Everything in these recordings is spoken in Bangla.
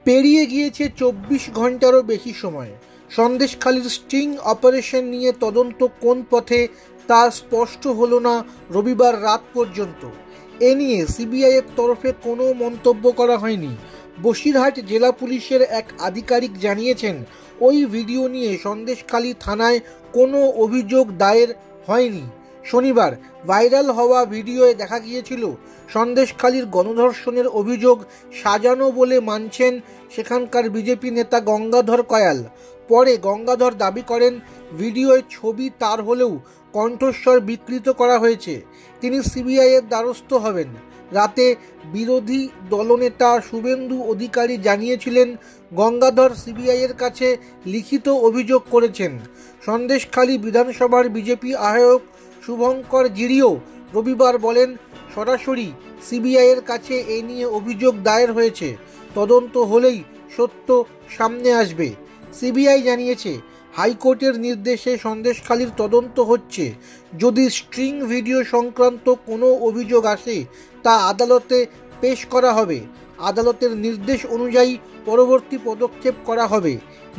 পেরিয়ে গিয়েছে 24 ঘন্টারও বেশি সময়। সন্দেশখালির স্টিং অপারেশন নিয়ে তদন্ত কোন পথে তা স্পষ্ট হলো না রবিবার রাত পর্যন্ত। এ নিয়ে সিবিআইয়ের তরফে কোনো মন্তব্য করা হয়নি। বসিরহাট জেলা পুলিশের এক আধিকারিক জানিয়েছেন, ওই ভিডিও নিয়ে সন্দেশখালি থানায় কোনো অভিযোগ দায়ের হয়নি। শনিবার ভাইরাল হওয়া ভিডিওয়ে দেখা গিয়েছিল সন্দেশখালির গণধর্ষণের অভিযোগ সাজানো বলে মানছেন সেখানকার বিজেপি নেতা গঙ্গাধর কয়াল। পরে গঙ্গাধর দাবি করেন, ভিডিওয় ছবি তার হলেও কণ্ঠস্বর বিকৃত করা হয়েছে। তিনি সিবিআইয়ের দ্বারস্থ হবেন। রাতে বিরোধী দলনেতা শুভেন্দু অধিকারী জানিয়েছিলেন, গঙ্গাধর সিবিআইয়ের কাছে লিখিত অভিযোগ করেছেন। সন্দেশখালি বিধানসভার বিজেপি আহ্বায়ক শুভঙ্কর জিরিও রবিবার বলেন, সরাসরি সিবিআইয়ের কাছে এ নিয়ে অভিযোগ দায়ের হয়েছে। তদন্ত হলেই সত্য সামনে আসবে। সিবিআই জানিয়েছে, হাইকোর্টের নির্দেশে সন্দেশখালির তদন্ত হচ্ছে। যদি স্ট্রিং ভিডিও সংক্রান্ত কোনো অভিযোগ আসে তা আদালতে পেশ করা হবে। আদালতের নির্দেশ অনুযায়ী পরবর্তী পদক্ষেপ করা হবে।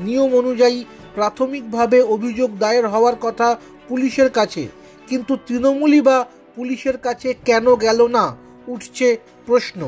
নিয়ম অনুযায়ী প্রাথমিকভাবে অভিযোগ দায়ের হওয়ার কথা পুলিশের কাছে, কিন্তু তৃণমূলই বা পুলিশের কাছে কেন গেল না, উঠছে প্রশ্ন।